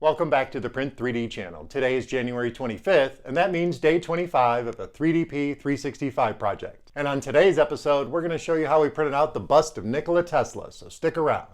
Welcome back to the Print 3D channel. Today is January 25th, and that means day 25 of the 3DP 365 project. And on today's episode, we're going to show you how we printed out the bust of Nikola Tesla, so stick around.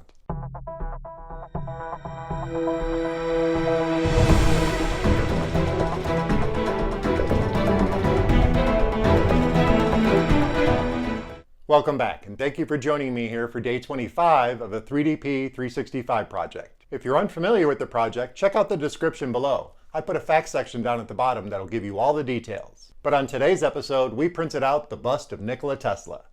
Welcome back, and thank you for joining me here for day 25 of the 3DP 365 project. If you're unfamiliar with the project, check out the description below. I put a facts section down at the bottom that'll give you all the details. But on today's episode, we printed out the bust of Nikola Tesla.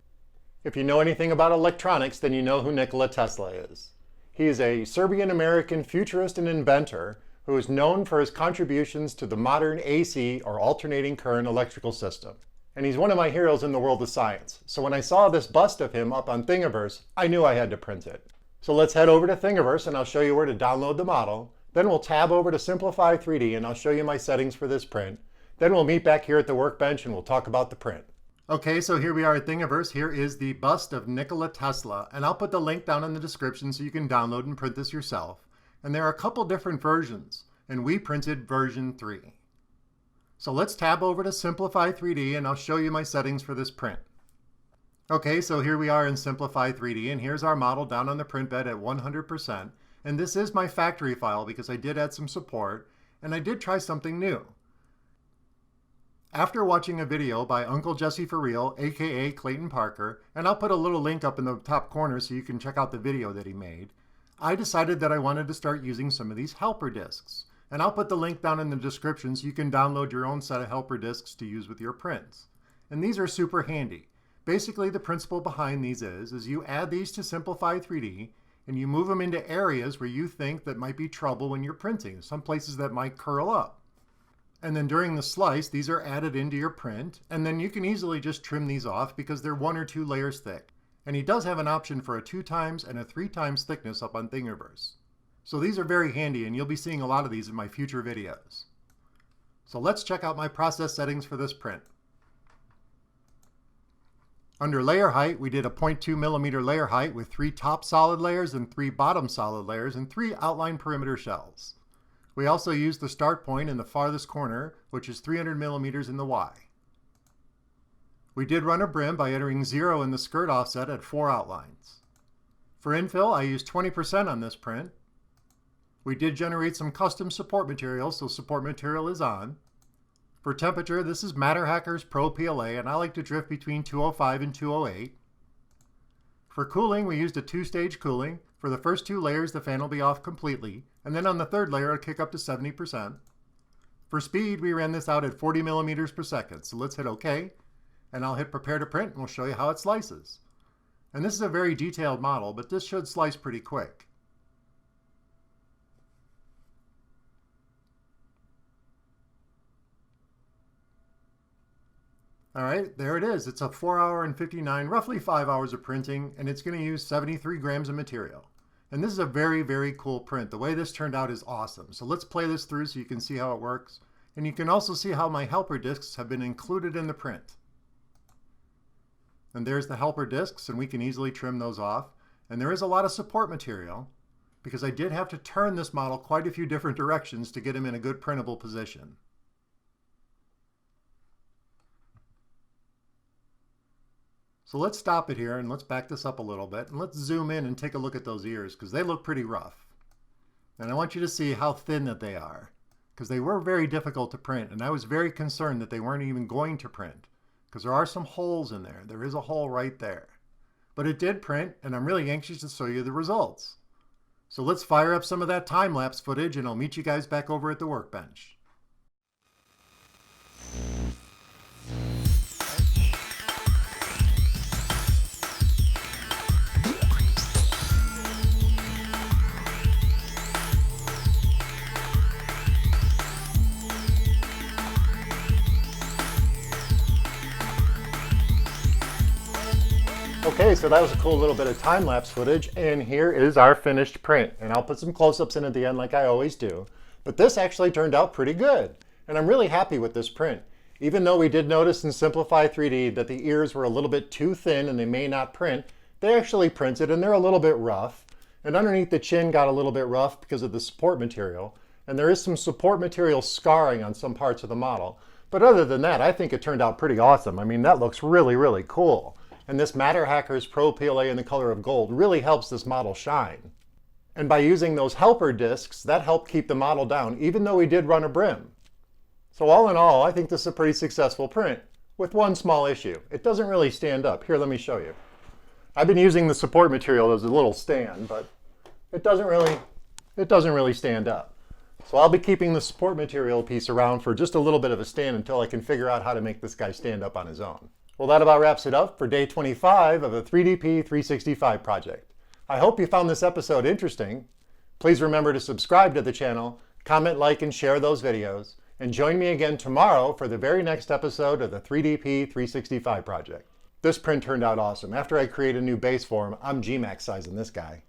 If you know anything about electronics, then you know who Nikola Tesla is. He is a Serbian-American futurist and inventor who is known for his contributions to the modern AC, or alternating current electrical system. And he's one of my heroes in the world of science. So when I saw this bust of him up on Thingiverse, I knew I had to print it. So let's head over to Thingiverse and I'll show you where to download the model. Then we'll tab over to Simplify 3D and I'll show you my settings for this print. Then we'll meet back here at the workbench and we'll talk about the print. Okay, so here we are at Thingiverse. Here is the bust of Nikola Tesla, and I'll put the link down in the description so you can download and print this yourself. And there are a couple different versions, and we printed version 3. So let's tab over to Simplify 3D and I'll show you my settings for this print. Okay, so here we are in Simplify 3D, and here's our model down on the print bed at 100%. And this is my factory file because I did add some support, and I did try something new. After watching a video by Uncle Jesse For Real, aka Clayton Parker, and I'll put a little link up in the top corner so you can check out the video that he made, I decided that I wanted to start using some of these helper discs. And I'll put the link down in the description so you can download your own set of helper discs to use with your prints. And these are super handy. Basically, the principle behind these is you add these to Simplify 3D and you move them into areas where you think that might be trouble when you're printing, some places that might curl up. And then during the slice, these are added into your print, and then you can easily just trim these off because they're 1 or 2 layers thick. And he does have an option for a 2 times and a 3 times thickness up on Thingiverse. So these are very handy, and you'll be seeing a lot of these in my future videos. So let's check out my process settings for this print. Under layer height, we did a 0.2 millimeter layer height with 3 top solid layers and 3 bottom solid layers and 3 outline perimeter shells. We also used the start point in the farthest corner, which is 300 millimeters in the Y. We did run a brim by entering 0 in the skirt offset at 4 outlines. For infill, I used 20% on this print. We did generate some custom support material, so support material is on. For temperature, this is MatterHackers PRO PLA, and I like to drift between 205 and 208. For cooling, we used a 2-stage cooling. For the first 2 layers, the fan will be off completely, and then on the 3rd layer, it'll kick up to 70%. For speed, we ran this out at 40 millimeters per second, so let's hit OK, and I'll hit Prepare to Print, and we'll show you how it slices. And this is a very detailed model, but this should slice pretty quick. All right, there it is. It's a 4 hour and 59, roughly 5 hours of printing, and it's going to use 73 grams of material. And this is a very, very cool print. The way this turned out is awesome. So let's play this through so you can see how it works. And you can also see how my helper discs have been included in the print. And there's the helper discs, and we can easily trim those off. And there is a lot of support material because I did have to turn this model quite a few different directions to get him in a good printable position. So let's stop it here and let's back this up a little bit and let's zoom in and take a look at those ears because they look pretty rough. And I want you to see how thin that they are because they were very difficult to print, and I was very concerned that they weren't even going to print because there are some holes in there. There is a hole right there. But it did print, and I'm really anxious to show you the results. So let's fire up some of that time-lapse footage and I'll meet you guys back over at the workbench. Okay, so that was a cool little bit of time-lapse footage, and here is our finished print. And I'll put some close-ups in at the end like I always do. But this actually turned out pretty good, and I'm really happy with this print. Even though we did notice in Simplify 3D that the ears were a little bit too thin and they may not print, they actually printed and they're a little bit rough. And underneath the chin got a little bit rough because of the support material. and there is some support material scarring on some parts of the model. But other than that, I think it turned out pretty awesome. I mean, that looks really, really cool. And this MatterHackers PRO PLA in the color of gold really helps this model shine. And by using those helper discs, that helped keep the model down, even though we did run a brim. So all in all, I think this is a pretty successful print, with one small issue. It doesn't really stand up. Here, let me show you. I've been using the support material as a little stand, but it doesn't really stand up. So I'll be keeping the support material piece around for just a little bit of a stand until I can figure out how to make this guy stand up on his own. Well, that about wraps it up for day 25 of a 3DP 365 project. I hope you found this episode interesting. Please remember to subscribe to the channel, comment, like, and share those videos, and join me again tomorrow for the very next episode of the 3DP 365 project. This print turned out awesome. After I create a new base for him, I'm gMax sizing this guy.